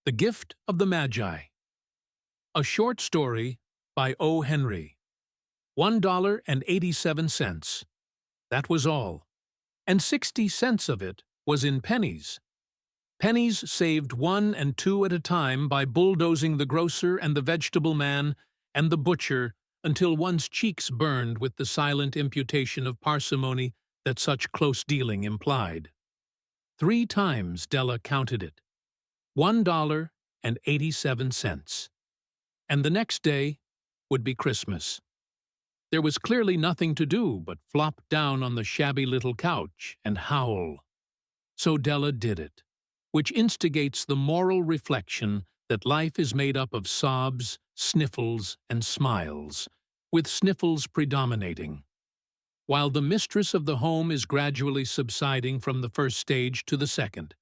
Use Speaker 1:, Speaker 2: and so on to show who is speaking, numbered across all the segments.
Speaker 1: The Gift of the Magi. A short story by O. Henry. $1.87. That was all. And 60 cents of it was in pennies. Pennies saved 1 and 2 at a time by bulldozing the grocer and the vegetable man and the butcher until one's cheeks burned with the silent imputation of parsimony that such close dealing implied. 3 times Della counted it. $1.87. And the next day would be Christmas. There was clearly nothing to do but flop down on the shabby little couch and howl. So Della did it, which instigates the moral reflection that life is made up of sobs, sniffles, and smiles, with sniffles predominating. While the mistress of the home is gradually subsiding from the first stage to the second.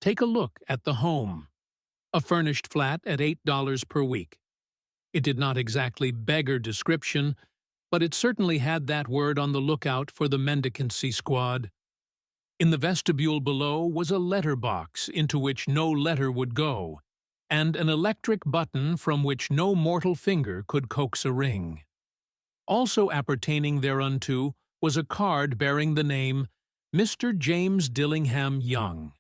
Speaker 1: Take a look at the home. A furnished flat at $8 per week. It did not exactly beggar description, but it certainly had that word on the lookout for the mendicancy squad. In the vestibule below was a letter box into which no letter would go, and an electric button from which no mortal finger could coax a ring. Also appertaining thereunto was a card bearing the name Mr. James Dillingham Young.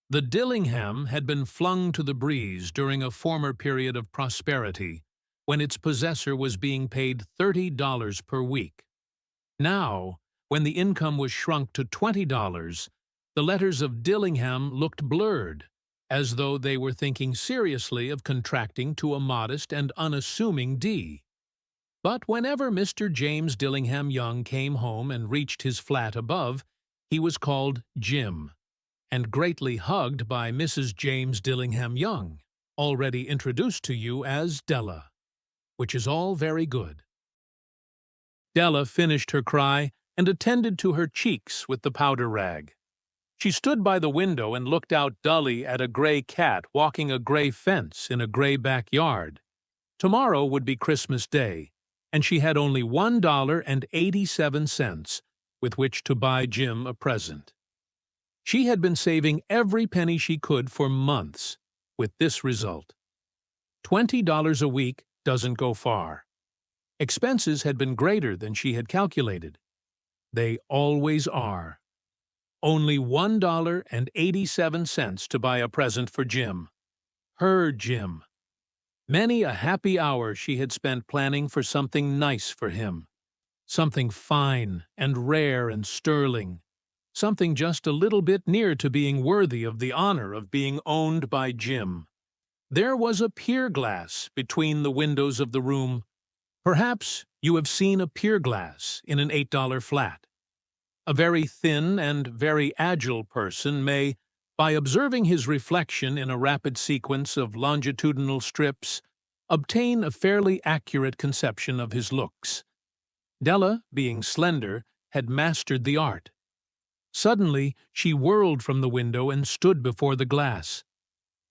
Speaker 1: The Dillingham had been flung to the breeze during a former period of prosperity, when its possessor was being paid $30 per week. Now, when the income was shrunk to $20, the letters of Dillingham looked blurred, as though they were thinking seriously of contracting to a modest and unassuming D. But whenever Mr. James Dillingham Young came home and reached his flat above, he was called Jim, and greatly hugged by Mrs. James Dillingham Young, already introduced to you as Della, which is all very good. Della finished her cry and attended to her cheeks with the powder rag. She stood by the window and looked out dully at a gray cat walking a gray fence in a gray backyard. Tomorrow would be Christmas Day, and she had only $1.87 with which to buy Jim a present. She had been saving every penny she could for months, with this result. $20 a week doesn't go far. Expenses had been greater than she had calculated. They always are. Only $1.87 to buy a present for Jim. Her Jim. Many a happy hour she had spent planning for something nice for him. Something fine and rare and sterling. Something just a little bit near to being worthy of the honor of being owned by Jim. There was a pier glass between the windows of the room. Perhaps you have seen a pier glass in an $8 flat. A very thin and very agile person may, by observing his reflection in a rapid sequence of longitudinal strips, obtain a fairly accurate conception of his looks. Della, being slender, had mastered the art. Suddenly, she whirled from the window and stood before the glass.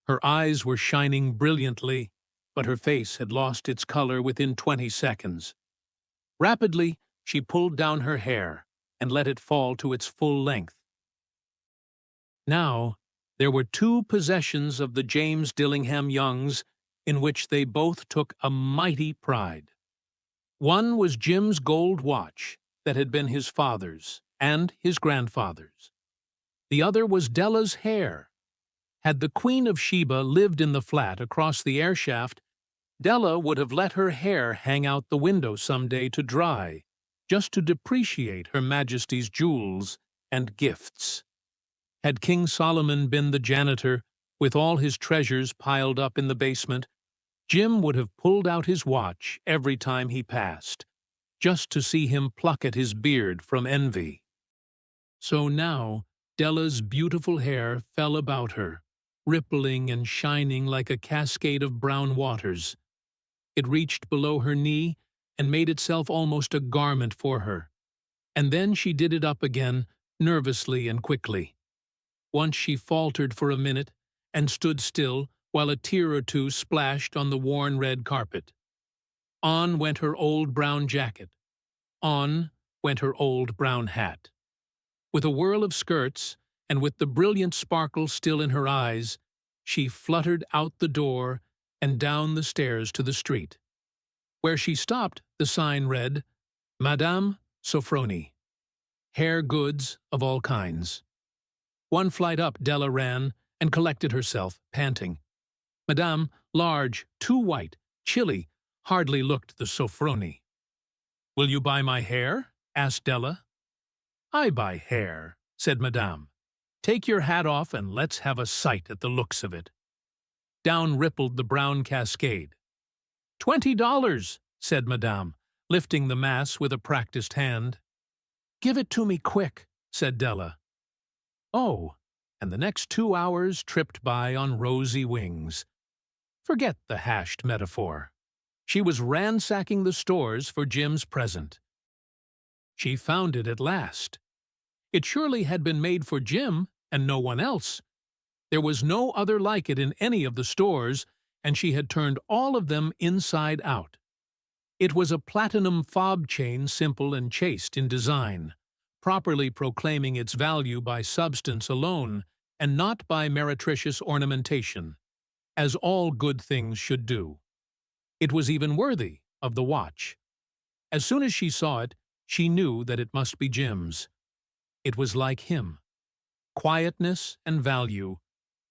Speaker 1: Her eyes were shining brilliantly, but her face had lost its color within 20 seconds. Rapidly, she pulled down her hair and let it fall to its full length. Now, there were 2 possessions of the James Dillingham Youngs in which they both took a mighty pride. One was Jim's gold watch that had been his father's and his grandfather's. The other was Della's hair. Had the Queen of Sheba lived in the flat across the air shaft, Della would have let her hair hang out the window some day to dry, just to depreciate Her Majesty's jewels and gifts. Had King Solomon been the janitor, with all his treasures piled up in the basement, Jim would have pulled out his watch every time he passed, just to see him pluck at his beard from envy. So now Della's beautiful hair fell about her, rippling and shining like a cascade of brown waters. It reached below her knee and made itself almost a garment for her. And then she did it up again, nervously and quickly. Once she faltered for a minute and stood still while a tear or two splashed on the worn red carpet. On went her old brown jacket. On went her old brown hat. With a whirl of skirts, and with the brilliant sparkle still in her eyes, She fluttered out the door and down the stairs to the street. Where she stopped, the sign read, Madame Sofronie, hair goods of all kinds. One flight up, Della ran and collected herself, panting. Madame, large, too white, chilly, hardly looked the Sofronie. "Will you buy my hair?" asked Della. "I buy hair," said Madame. "Take your hat off and let's have a sight at the looks of it." Down rippled the brown cascade. $20, said Madame, lifting the mass with a practiced hand. "Give it to me quick," said Della. Oh, and the next 2 hours tripped by on rosy wings. Forget the hashed metaphor. She was ransacking the stores for Jim's present. She found it at last. It surely had been made for Jim and no one else. There was no other like it in any of the stores, and she had turned all of them inside out. It was a platinum fob chain, simple and chaste in design, properly proclaiming its value by substance alone and not by meretricious ornamentation, as all good things should do. It was even worthy of the watch. As soon as she saw it, she knew that it must be Jim's. It was like him. Quietness and value,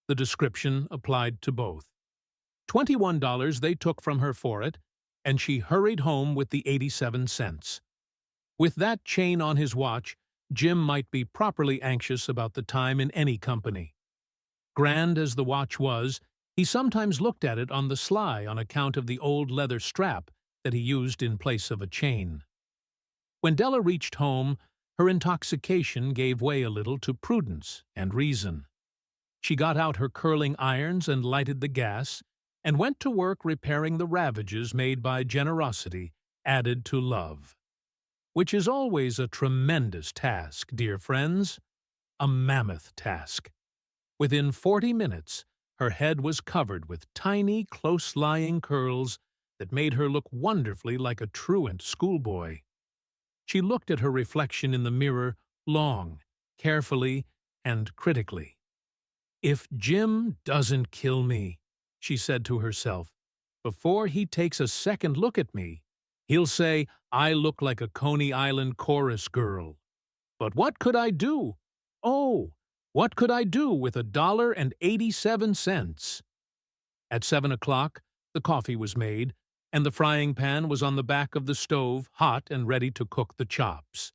Speaker 1: the description applied to both. $21 they took from her for it, and she hurried home with the 87 cents. With that chain on his watch, Jim might be properly anxious about the time in any company. Grand as the watch was, he sometimes looked at it on the sly on account of the old leather strap that he used in place of a chain. When Della reached home, her intoxication gave way a little to prudence and reason. She got out her curling irons and lighted the gas, and went to work repairing the ravages made by generosity added to love. Which is always a tremendous task, dear friends, a mammoth task. Within 40 minutes, her head was covered with tiny, close-lying curls that made her look wonderfully like a truant schoolboy. She looked at her reflection in the mirror long, carefully, and critically. "If Jim doesn't kill me," she said to herself, "before he takes a second look at me, he'll say I look like a Coney Island chorus girl. But what could I do? Oh, what could I do with $1.87? At 7 o'clock, the coffee was made, and the frying pan was on the back of the stove, hot and ready to cook the chops.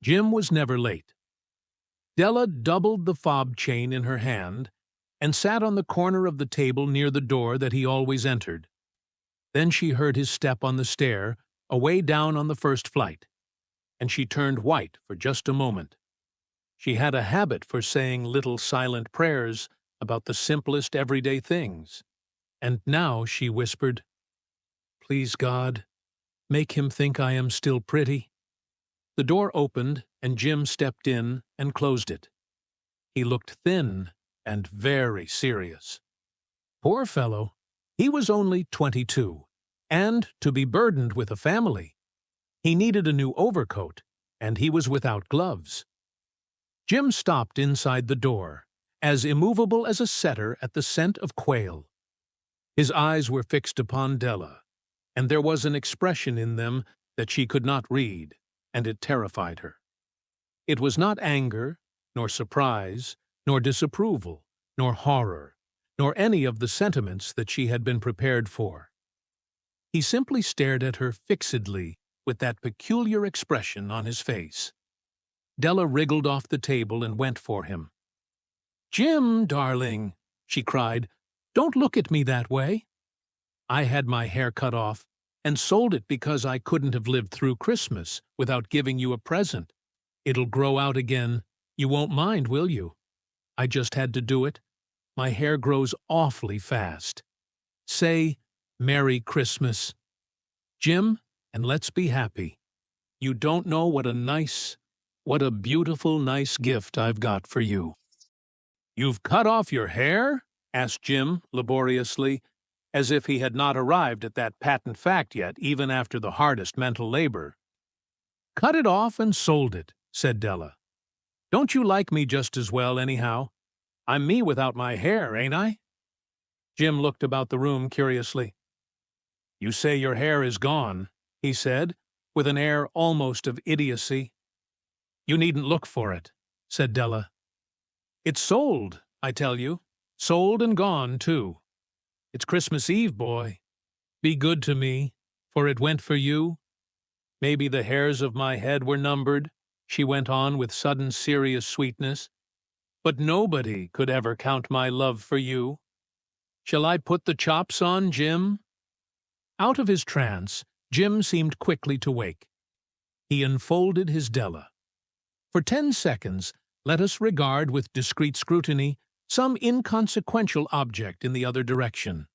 Speaker 1: Jim was never late. Della doubled the fob chain in her hand and sat on the corner of the table near the door that he always entered. Then she heard his step on the stair, away down on the first flight, and she turned white for just a moment. She had a habit for saying little silent prayers about the simplest everyday things, and now she whispered, "Please, God, make him think I am still pretty." The door opened, and Jim stepped in and closed it. He looked thin and very serious. Poor fellow, he was only 22, and to be burdened with a family. He needed a new overcoat, and he was without gloves. Jim stopped inside the door, as immovable as a setter at the scent of quail. His eyes were fixed upon Della, and there was an expression in them that she could not read, and it terrified her. It was not anger, nor surprise, nor disapproval, nor horror, nor any of the sentiments that she had been prepared for. He simply stared at her fixedly with that peculiar expression on his face. Della wriggled off the table and went for him. "Jim, darling," she cried, "don't look at me that way. I had my hair cut off and sold it because I couldn't have lived through Christmas without giving you a present. It'll grow out again. You won't mind, will you? I just had to do it. My hair grows awfully fast. Say, Merry Christmas, Jim, and let's be happy. You don't know what a beautiful, nice gift I've got for you." "You've cut off your hair?" asked Jim laboriously, as if he had not arrived at that patent fact yet, even after the hardest mental labor. "Cut it off and sold it," said Della. "Don't you like me just as well, anyhow? I'm me without my hair, ain't I? Jim looked about the room curiously. You say your hair is gone, he said, with an air almost of idiocy. You needn't look for it, said Della. It's sold, I tell you. Sold and gone, too. It's Christmas Eve, boy. Be good to me, for it went for you. Maybe the hairs of my head were numbered, she went on with sudden serious sweetness. But nobody could ever count my love for you. Shall I put the chops on, Jim? Out of his trance, Jim seemed quickly to wake. He unfolded his Della. For 10 seconds, let us regard with discreet scrutiny some inconsequential object in the other direction.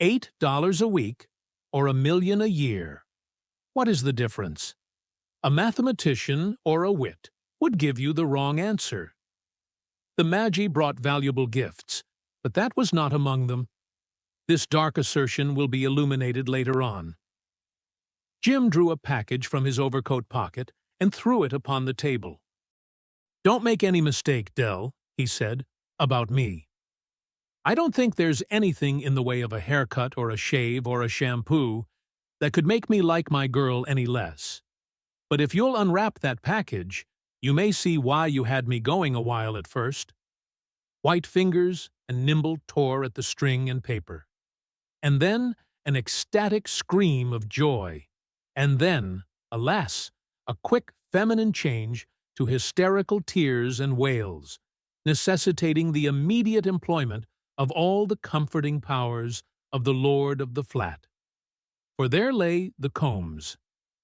Speaker 1: $8 a week, or $1,000,000 a year. What is the difference? A mathematician or a wit would give you the wrong answer. The Magi brought valuable gifts, but that was not among them. This dark assertion will be illuminated later on. Jim drew a package from his overcoat pocket and threw it upon the table. Don't make any mistake, Dell, he said, about me. I don't think there's anything in the way of a haircut or a shave or a shampoo that could make me like my girl any less. But if you'll unwrap that package, you may see why you had me going a while at first. White fingers and nimble tore at the string and paper. And then an ecstatic scream of joy. And then, alas, a quick feminine change to hysterical tears and wails, necessitating the immediate employment of all the comforting powers of the lord of the flat. For there lay the combs,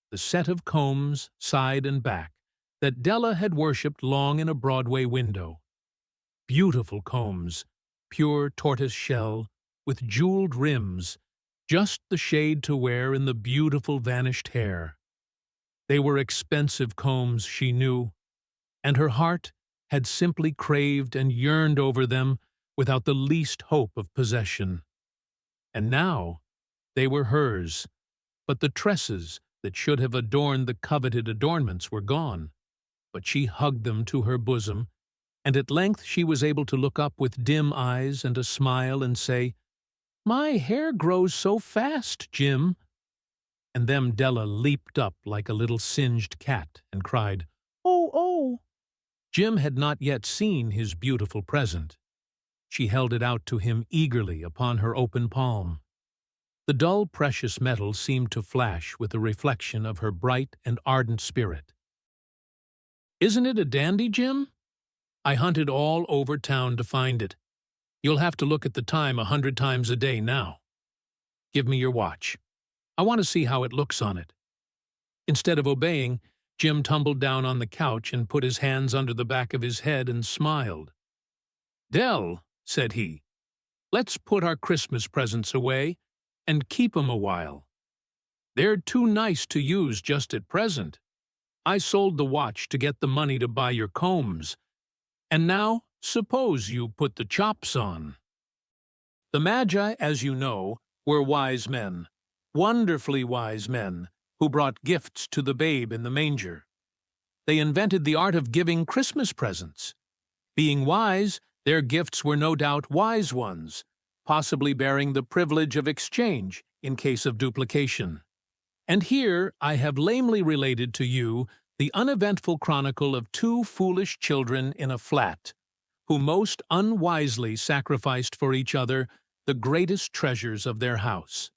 Speaker 1: the set of combs, side and back, that Della had worshipped long in a Broadway window. Beautiful combs, pure tortoise shell, with jeweled rims, just the shade to wear in the beautiful vanished hair. They were expensive combs, she knew, and her heart had simply craved and yearned over them without the least hope of possession. And now they were hers, but the tresses that should have adorned the coveted adornments were gone. But she hugged them to her bosom, and at length she was able to look up with dim eyes and a smile and say, "My hair grows so fast, Jim." And then Della leaped up like a little singed cat and cried, "Oh, oh!" Jim had not yet seen his beautiful present. She held it out to him eagerly upon her open palm. The dull precious metal seemed to flash with a reflection of her bright and ardent spirit. "Isn't it a dandy, Jim? I hunted all over town to find it. You'll have to look at the time 100 times a day now. Give me your watch. I want to see how it looks on it." Instead of obeying, Jim tumbled down on the couch and put his hands under the back of his head and smiled. "Dell," said he, "let's put our Christmas presents away and keep 'em a while. They're too nice to use just at present. I sold the watch to get the money to buy your combs. And now, suppose you put the chops on." The Magi, as you know, were wise men, wonderfully wise men, who brought gifts to the babe in the manger. They invented the art of giving Christmas presents. Being wise, their gifts were no doubt wise ones, possibly bearing the privilege of exchange in case of duplication. And here I have lamely related to you the uneventful chronicle of 2 foolish children in a flat, who most unwisely sacrificed for each other the greatest treasures of their house.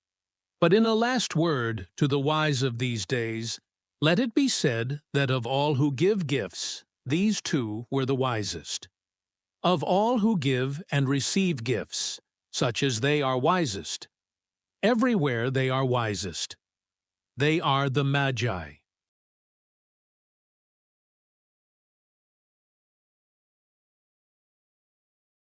Speaker 1: But in a last word to the wise of these days, let it be said that of all who give gifts, these 2 were the wisest. Of all who give and receive gifts, such as they are wisest. Everywhere they are wisest. They are the Magi.